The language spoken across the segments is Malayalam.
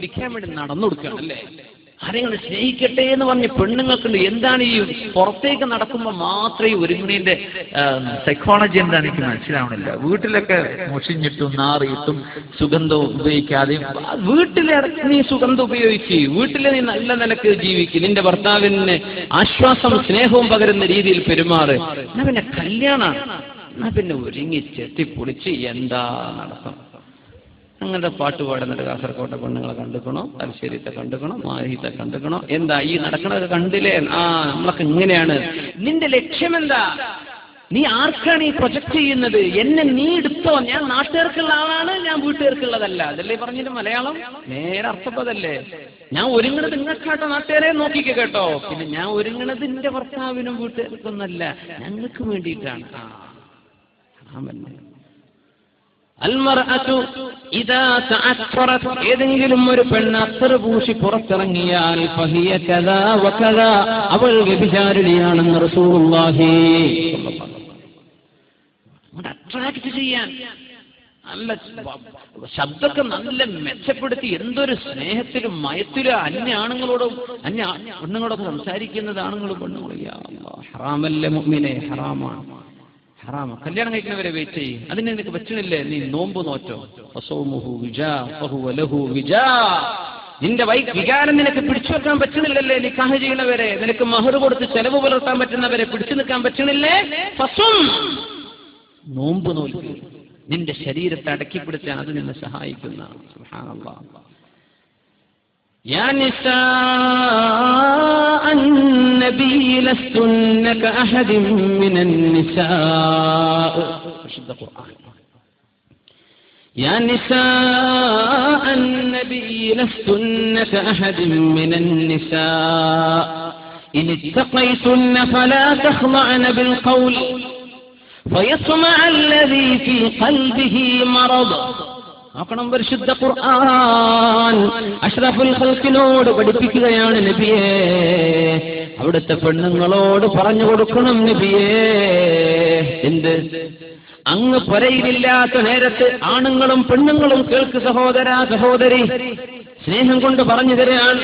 പിടിക്കാൻ വേണ്ടി നടന്നു കൊടുക്കുകയാണ് അല്ലേ? ആരെങ്കിലും സ്നേഹിക്കട്ടെ എന്ന് പറഞ്ഞ് പെണ്ണുങ്ങൾക്കുണ്ട്. എന്താണ് ഈ പുറത്തേക്ക് നടക്കുമ്പോൾ മാത്രമേ ഒരുങ്ങുന്നതിന്റെ സൈക്കോളജി എന്താണെന്ന് എനിക്ക് മനസ്സിലാവണില്ല. വീട്ടിലൊക്കെ മുഷിഞ്ഞിട്ടും നാറിയിട്ടും സുഗന്ധവും ഉപയോഗിക്കാതെയും വീട്ടിലെ നീ സുഗന്ധം ഉപയോഗിച്ച് വീട്ടിലെ നീ നല്ല നിലക്ക് ജീവിക്കും, നിന്റെ ഭർത്താവിന് ആശ്വാസം സ്നേഹവും പകരുന്ന രീതിയിൽ പെരുമാറ്. എന്നാ പിന്നെ കല്യാണം, എന്നാ പിന്നെ ഒരുങ്ങി ചെത്തിപ്പൊളിച്ച് എന്താ നടത്തം? അങ്ങനത്തെ പാട്ട് പാടുന്നുണ്ട്. കാസർകോട്ടെ പെണ്ണുങ്ങളെ കണ്ടുക്കണോ, തലശ്ശേരിത്തെ കണ്ടുക്കണോ, മാഹിത്തെ കണ്ടുക്കണോ, എന്താ ഈ നടക്കണത് കണ്ടില്ലേ? നമ്മളൊക്കെ ഇങ്ങനെയാണ്. നിന്റെ ലക്ഷ്യം എന്താ? നീ ആർക്കാണ് ഈ പ്രൊജക്ട് ചെയ്യുന്നത്? എന്നെ നീ എടുത്തോ, ഞാൻ നാട്ടുകാർക്കുള്ള ആളാണ്, ഞാൻ വീട്ടുകാർക്കുള്ളതല്ല. അതല്ലേ പറഞ്ഞിട്ട് മലയാളം നേരെ അർത്ഥപ്പതല്ലേ? ഞാൻ ഒരുങ്ങണത് നിങ്ങൾക്കാട്ടോ, നാട്ടുകാരെ നോക്കിക്കോ കേട്ടോ. പിന്നെ ഞാൻ ഒരുങ്ങണത് എന്റെ ഭർത്താവിനും വീട്ടുകാർക്കൊന്നല്ല, ഞങ്ങൾക്ക് വേണ്ടിയിട്ടാണ്. ഏതെങ്കിലും ഒരു പെണ്ണ് അത്തർ പൂശി പുറത്തിറങ്ങിയാൽ അവൾ വ്യഭിചാരിണിയാണെന്ന് റസൂലുള്ളാഹി. അട്രാക്ട് ചെയ്യാൻ നല്ല ശബ്ദമൊക്കെ നല്ല മെച്ചപ്പെടുത്തി എന്തൊരു സ്നേഹത്തിലും മയത്തിലും അന്യ ആണുങ്ങളോടും അന്യ പെണ്ണുങ്ങളോടൊക്കെ സംസാരിക്കുന്നത് ആണുങ്ങളും പെണ്ണുങ്ങളും. ഹറാമല്ലേ മുഅ്മിനെ? ഹറാമാണ്, ഹറാമ. കല്യാണം കഴിക്കുന്നവരെ വെയിറ്റ് ചെയ്യും. അതിന് നിനക്ക് പറ്റണില്ലേ? നീ നോമ്പ് നോറ്റോ. നിന്റെ വികാരം നിനക്ക് പിടിച്ചു വെക്കാൻ പറ്റുന്നില്ലല്ലേ? നിക്കാഹ് ചെയ്യണവരെ, നിനക്ക് മഹർ കൊടുത്ത് ചെലവ് പുലർത്താൻ പറ്റുന്നവരെ പിടിച്ചു നിൽക്കാൻ പറ്റണില്ലേ? നോമ്പ് നോൽക്കുക. നിന്റെ ശരീരത്തെ അടക്കിപ്പിടിച്ചാൽ അത് നിന്നെ സഹായിക്കുന്ന. സുബ്ഹാനല്ലാഹ്. يا نساء النبي لستن كأحد من النساء. شد القرآن. يا نساء النبي لستن كأحد من النساء إن اتقيتن فلا تخضعن بالقول فيطمع الذي في قلبه مرض. നോക്കണം, പരിശുദ്ധ ഖുർആൻ അഷ്റഫുൽ ഖൽഖിനോട് പഠിപ്പിക്കുകയാണ് നബിയേ. അവിടുത്തെ പെണ്ണുങ്ങളോട് പറഞ്ഞു കൊടുക്കണം നബിയേ. എന്ത്? അങ്ങ് പുരയിലില്ലാത്ത നേരത്ത് ആണുങ്ങളും പെണ്ണുങ്ങളും കേൾക്ക് സഹോദരാ സഹോദരി, സ്നേഹം കൊണ്ട് പറഞ്ഞു തരാൻ.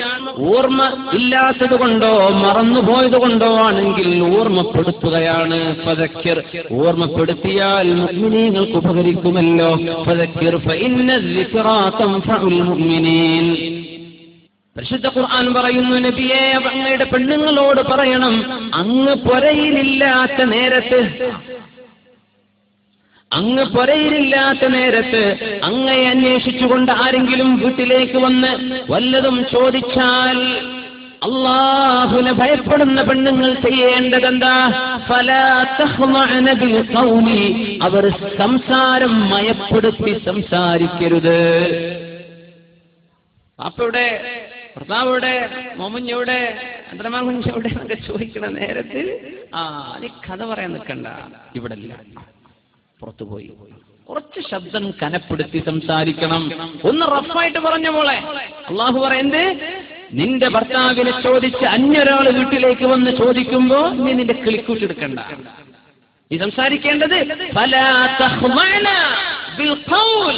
ഓർമ്മ ഇല്ലാത്തത് കൊണ്ടോ മറന്നുപോയത് കൊണ്ടോ ആണെങ്കിൽ ഓർമ്മപ്പെടുത്തുകയാണ്. ഫദക്കിർ, ഓർമ്മപ്പെടുത്തിയാൽ മുഅ്മിനീങ്ങൾക്ക് ഉപകരിക്കുമല്ലോ. ഫദക്കിർ ഫഇന്ന الذിക്റാ തൻഫഉൽ മുഅ്മിനീൻ. പരിശുദ്ധ ഖുർആൻ പറയുന്നു നബിയേ, അങ്ങയുടെ പെണ്ണുങ്ങളോട് പറയണം, അങ്ങ് പുരയിലില്ലാത്ത നേരത്ത്, അങ്ങ് പുരയിലില്ലാത്ത നേരത്ത് അങ്ങയെ അന്വേഷിച്ചുകൊണ്ട് ആരെങ്കിലും വീട്ടിലേക്ക് വന്ന് വല്ലതും ചോദിച്ചാൽ അല്ലാഹുവിനെ ഭയപ്പെടുന്ന പെണ്ണുങ്ങൾ ചെയ്യേണ്ടതെന്താ? ഫലാ തഖ്ളഅന ബിൽ ഖൗലി, അവർ സംസാരം മയപ്പെടുത്തി സംസാരിക്കരുത്. അപ്പയുടെ ഭർത്താവിടെ മോമഞ്ഞവിടെ അന്തരമാകുഞ്ഞവിടെ എന്നൊക്കെ ചോദിക്കണ നേരത്ത് നീ കഥ പറയാൻ നിൽക്കണ്ട, ഇവിടെ ഇല്ല, പുറത്തു പോയി. കുറച്ച് ശബ്ദം കനപ്പെടുത്തി സംസാരിക്കണം. ഒന്ന് റഫായിട്ട് പറഞ്ഞ മോളെ, അള്ളാഹു പറയുന്നത് നിന്റെ ഭർത്താവിനെ ചോദിച്ച് അന്യൊരാള് വീട്ടിലേക്ക് വന്ന് ചോദിക്കുമ്പോ നീ നിന്റെ കിളിക്കൂട്ടെടുക്കണ്ട. നീ സംസാരിക്കേണ്ടത് ഫലാ തഖ്ളഅന bill ഖൗൽ,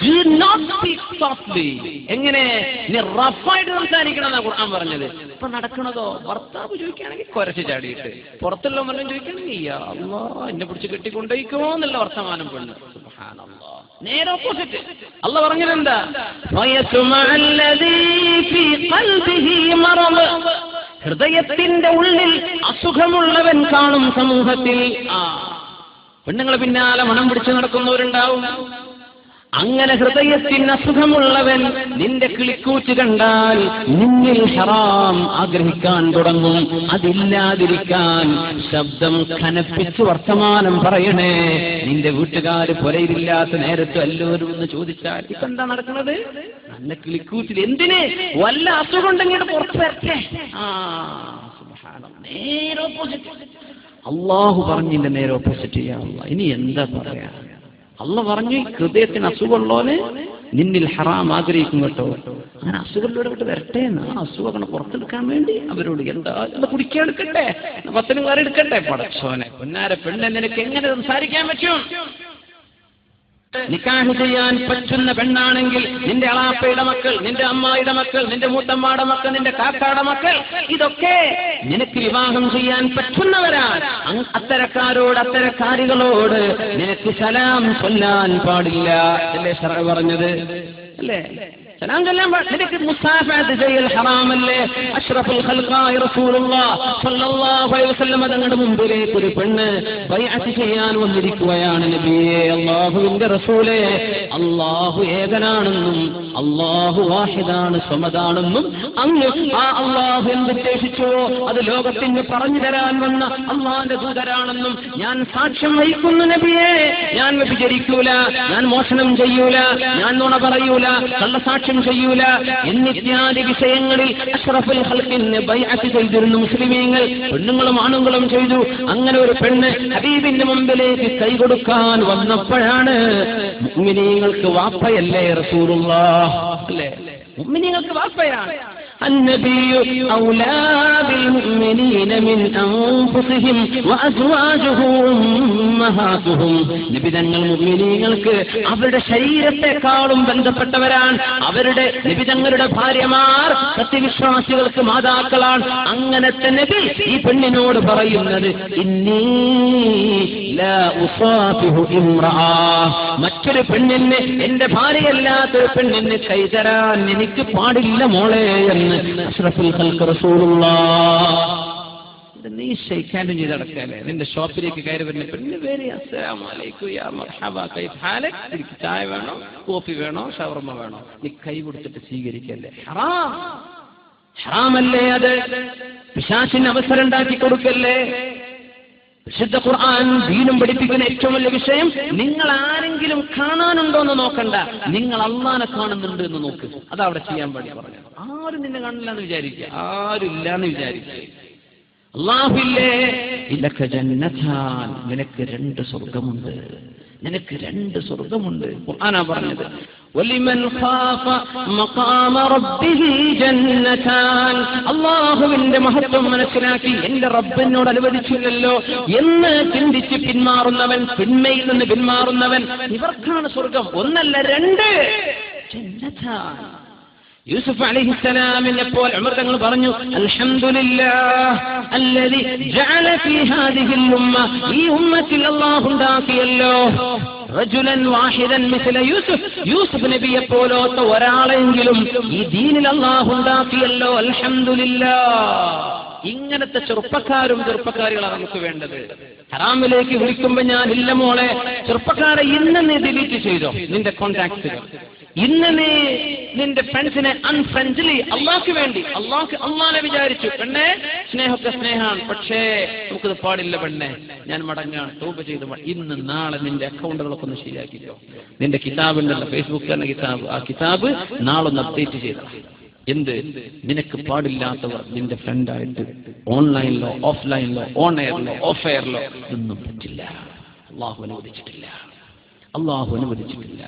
do not speak softly. എങ്ങനെ? നീ റഫായിട്ട് സംസാരിക്കണം എന്നാ ഖുർആൻ പറഞ്ഞത്. ഇപ്പൊ നടക്കണതോ ഭർത്താവ് ചോദിക്കുകയാണെങ്കിൽ കുരച്ച് ചാടിയിട്ട്, പുറത്തുള്ള മരണം ചോദിക്കുകയാണെങ്കിൽ യാ അല്ലാഹ് എന്നെ പിടിച്ച് കെട്ടിക്കൊണ്ടേക്കോ എന്നുള്ള വർത്തമാനം പെണ്ണ്. സുബ്ഹാനല്ലാഹ്. നേരെ ഓപ്പോസിറ്റ്. അല്ലാഹ് പറഞ്ഞതെന്താ? ഹൃദയത്തിന്റെ ഉള്ളിൽ അസുഖമുള്ളവൻ കാണും സമൂഹത്തിൽ. പെണ്ണുങ്ങളെ പിന്നാലെ മണം പിടിച്ചു നടക്കുന്നവരുണ്ടാവും. അങ്ങനെ ഹൃദയത്തിന് അസുഖമുള്ളവൻ നിന്റെ കിളിക്കൂറ്റ് കണ്ടാൽ നിന്നിൽ ഹറാം ആഗ്രഹിക്കാൻ തുടങ്ങും. അതില്ലാതിരിക്കാൻ ശബ്ദം കനപ്പിച്ച് വർത്തമാനം പറയണേ. നിന്റെ വീട്ടുകാര് പുരയിലില്ലാത്ത നേരത്ത് എല്ലാവരും ഒന്ന് ചോദിച്ചാൽ ഇപ്പൊ എന്താ നടക്കുന്നത്? നല്ല കിളിക്കൂറ്റിൽ എന്തിന്? വല്ല അസുഖം ഉണ്ടെങ്കിൽ പുറത്ത് വരട്ടെ. നേരെ ഓപ്പോസിറ്റ്. അള്ളാഹു പറഞ്ഞില്ല നേരെ ഓപ്പോസിറ്റ് ചെയ്യാ. ഇനി എന്താ പറയാ? അള്ളാഹ് പറഞ്ഞു ഹൃദയത്തിന് അസുഖമുള്ളവന് നിന്നിൽ ഹറാം ആഗ്രഹിക്കും കേട്ടോ. അങ്ങനെ അസുഖമുള്ളവരെ വിട്ട് വരട്ടെ എന്ന്. ആ അസുഖങ്ങൾ പുറത്തെടുക്കാൻ വേണ്ടി അവരോട് എന്താ കുടിക്കാൻ എടുക്കട്ടെ, പത്തിനും കയറി എടുക്കട്ടെ. പടച്ചോനെ പൊന്നാര പെണ്ണ്, നിനക്ക് എങ്ങനെ സംസാരിക്കാൻ പറ്റും? നിക്കാഹ് ചെയ്യാൻ പറ്റുന്ന പെണ്ണാണെങ്കിൽ നിന്റെ അളാപ്പയുടെ മക്കൾ, നിന്റെ അമ്മായിയുടെ മക്കൾ, നിന്റെ മൂത്തമ്മയുടെ മക്കൾ, നിന്റെ കാക്കയുടെ മക്കൾ, ഇതൊക്കെ നിനക്ക് വിവാഹം ചെയ്യാൻ പറ്റുന്നവരാണ്. അത്തരക്കാരോട്, അത്തരക്കാരികളോട് നിനക്ക് സലാം ചൊല്ലാൻ പാടില്ല അല്ലേ ശർഅ് പറഞ്ഞത്? അല്ലേ? സലാം ചൊല്ലാൻ നിനക്ക് മുസാഫഹത്ത് ചെയ്യൽ ഹറാമല്ലേ? അഷ്റഫുൽ ഖൽഖായ റസൂലുള്ളാഹി സ്വല്ലല്ലാഹു അലൈഹി വസല്ലം തങ്ങളുടെ മുമ്പിലേക്ക് ഒരു പെണ്ണ് ബൈഅത്ത് ചെയ്യാൻ വന്നിരിക്കുകയാണ്. നബിയേ, അല്ലാഹുവിന്റെ റസൂലേ, അല്ലാഹു ഏകനാണെന്നും അല്ലാഹു വാഹിദാണ്, സമദാണെന്നും അങ്ങ് ആ അല്ലാഹു എന്തുദ്ദേശിച്ചോ അത് ലോകത്തിന് പറഞ്ഞു തരാൻ വന്ന അല്ലാഹുവിന്റെ ദൂതരാണെന്നും ഞാൻ സാക്ഷ്യം വഹിക്കുന്നു നബിയേ. ഞാൻ വ്യഭിചരിക്കൂല, ഞാൻ മോഷണം ചെയ്യൂല, ഞാൻ നുണ പറയൂല, കള്ളസാക്ഷ്യം ചെയ്യൂല എന്നിത്യാദി വിഷയങ്ങളിൽ അഷ്റഫുൽ ഖൽഖിന് ബൈഅത്ത് ചെയ്തിരുന്നു മുസ്ലിമീങ്ങൾ. പെണ്ണുങ്ങളും ആണുങ്ങളും ചെയ്തു. അങ്ങനെ ഒരു പെണ്ണ് ഹബീബിന്റെ മുമ്പിലേക്ക് കൈ കൊടുക്കാൻ വന്നപ്പോഴാണ് മുഅ്മിനീങ്ങൾക്ക് വാപ്പയല്ലേ റസൂലുള്ളാഹ്? അല്ലേ? മുഅ്മിനീങ്ങൾക്ക് വാപ്പയാണ്. النبي أولى بالمؤمنين من أنفسهم وأزواجه أمهاتهم. നബി തങ്ങൾ മുഅ്മിനീങ്ങൾക്ക് അവരുടെ ശരീരത്തെക്കാളും ബന്ധപ്പെട്ടവരാണ്. അവരുടെ നബി തങ്ങളുടെ ഭാര്യമാർ സത്യവിശ്വാസികൾക്ക് മാതാക്കളാണ്. അങ്ങനത്തെ നബി ഈ പെണ്ണിനോട് പറയുന്നത്, ഇന്നീ ലാ ഉസാഫിഹു ഇംറഅ, മറ്റൊരു പെണ്ണിന്, എന്റെ ഭാര്യയല്ലാത്തൊരു പെണ്ണിന് കൈതരാൻ എനിക്ക് പാടില്ല മോളെ എന്ന് അഷ്റഫുൽ ഖൽഖ് റസൂലുള്ളാഹ്. നീ ഷെയ്ഖാൻഡ് ചെയ്ത് നടക്കാല്ലേ? നിന്റെ ഷോപ്പിലേക്ക് കയറി വരുന്ന പെണ്ണിന് പേര് അസ്സലാമു അലൈക്കും യാ മർഹബ കൈഫ് ഹാലക്, എനിക്ക് ചായ വേണോ, കോഫി വേണോ, ഷവർമ വേണോ, നീ കൈ കൊടുത്തിട്ട് സ്വീകരിക്കല്ലേ? ഹറാം, ഹറാമല്ലേ അത്? പിശാചിന് അവസരം ഉണ്ടാക്കി കൊടുക്കല്ലേ? വിശുദ്ധ ഖുർആൻ ദീനും പഠിപ്പിക്കുന്ന ഏറ്റവും വലിയ വിഷയം, നിങ്ങൾ ആരെങ്കിലും കാണാനുണ്ടോ എന്ന് നോക്കണ്ട, നിങ്ങൾ അള്ളാനെ കാണുന്നുണ്ട് എന്ന് നോക്ക്. അതാ അവിടെ ചെയ്യാൻ വേണ്ടി പറഞ്ഞു. ആരും നിന്നെ കാണില്ല എന്ന് വിചാരിക്കുക, ആരും ഇല്ല എന്ന് വിചാരിക്കുക. അല്ലാഹുവില്ലേ, ഇലക ജന്നതാൻ, നിനക്ക് 2 സ്വർഗ്ഗമുണ്ട്, നിനക്ക് 2 സ്വർഗ്ഗമുണ്ട്. ഖുർആനാ പറഞ്ഞത്. വലിമൻ ഖാഫ മഖാമ റബ്ബിഹി ജന്നതാൻ, അല്ലാഹുവിന്റെ മഹത്വം മനസ്സിലാക്കി എന്റെ റബ്ബിനോട് അനുവദിച്ചില്ലല്ലോ എന്ന് ചിന്തിച്ച് പിന്മാറുന്നവൻ, തിന്മയിൽ നിന്ന് പിന്മാറുന്നവൻ, ഇവർക്കാണ് സ്വർഗ്ഗം. 1 അല്ല 2 ജന്നതാൻ. യൂസുഫ് അലൈഹിസ്സലാമിനെ പോലെ ഉമർ തങ്ങൾ പറഞ്ഞു, അൽഹംദുലില്ലാഹ് അല്ലദി ജഅല ഫീ ഹാദിഹിൽ ഉമ്മ, ഈ ഉമ്മത്തിൽ അല്ലാഹു ഉണ്ടാക്കിയല്ലോ റജുലൻ വാഹിദൻ മിസ്ല യൂസുഫ്, യൂസുഫ് നബിയെ പോലത്തെ ഒരാളെങ്കിലും ഈ ദീനിൽ അല്ലാഹു ഉണ്ടാക്കിയല്ലോ. അൽഹംദുലില്ലാഹ്. ഇങ്ങനത്തെ ചെറുപ്പക്കാരികളാണ് നമുക്ക് വേണ്ടത്. ഹറാമിലേക്ക് വിളിക്കുമ്പോ ഞാൻ ഇല്ല മോളെ, ചെറുപ്പക്കാരെ ഇന്ന് നീ ഡിലീറ്റ് ചെയ്തോ നിന്റെ കോണ്ടാക്റ്റുകൾ, ഇന്ന് നീ നിന്റെ ഫ്രണ്ട്സിനെ അൺഫ്രണ്ട്ലി, അള്ളാഹ്ക്ക് വേണ്ടി, അള്ളാഹിനെ വിചാരിച്ചു. പെണ്ണെ, സ്നേഹമൊക്കെ സ്നേഹമാണ്, പക്ഷേ നമുക്കത് പാടില്ല പെണ്ണെ, ഞാൻ മടങ്ങാണ്, തൗബ ചെയ്ത് ഇന്ന് നാളെ നിന്റെ അക്കൗണ്ടുകളൊക്കെ ഒന്ന് ശരിയാക്കിക്കോ. നിന്റെ കിതാബുണ്ടല്ലോ, ഫേസ്ബുക്ക് തന്നെ കിതാബ്, ആ കിതാബ് നാളെ ഒന്ന് അപ്ഡേറ്റ് ചെയ്തോ. എന്ത്? നിനക്ക് പാടില്ലാത്തവർ നിന്റെ ഫ്രണ്ടായിട്ട് ഓൺലൈനിലോ ഓഫ്ലൈനിലോ ഓൺ എയറിലോ ഓഫ് എയറിലോ ഇതൊന്നും പറ്റില്ല. അള്ളാഹു അനുവദിച്ചിട്ടില്ല, അള്ളാഹു അനുവദിച്ചിട്ടില്ല.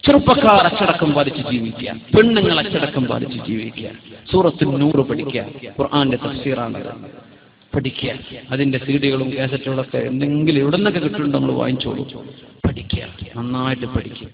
ചെറുപ്പക്കാർ അച്ചടക്കം പാലിച്ച് ജീവിക്കുക, പെണ്ണുങ്ങൾ അച്ചടക്കം പാലിച്ച് ജീവിക്കുക. സൂറത്തുൻ നൂർ പഠിക്കുക, ഖുർആന്റെ തഫ്സീറാണ്, പഠിക്കുക. അതിന്റെ സീഡികളും കാസറ്റുകളൊക്കെ എന്തെങ്കിലും എവിടെ നിന്നൊക്കെ കിട്ടുന്നുണ്ടോ നമ്മൾ വാങ്ങിച്ചോളൂ, പഠിക്കുക, നന്നായിട്ട് പഠിക്കുക.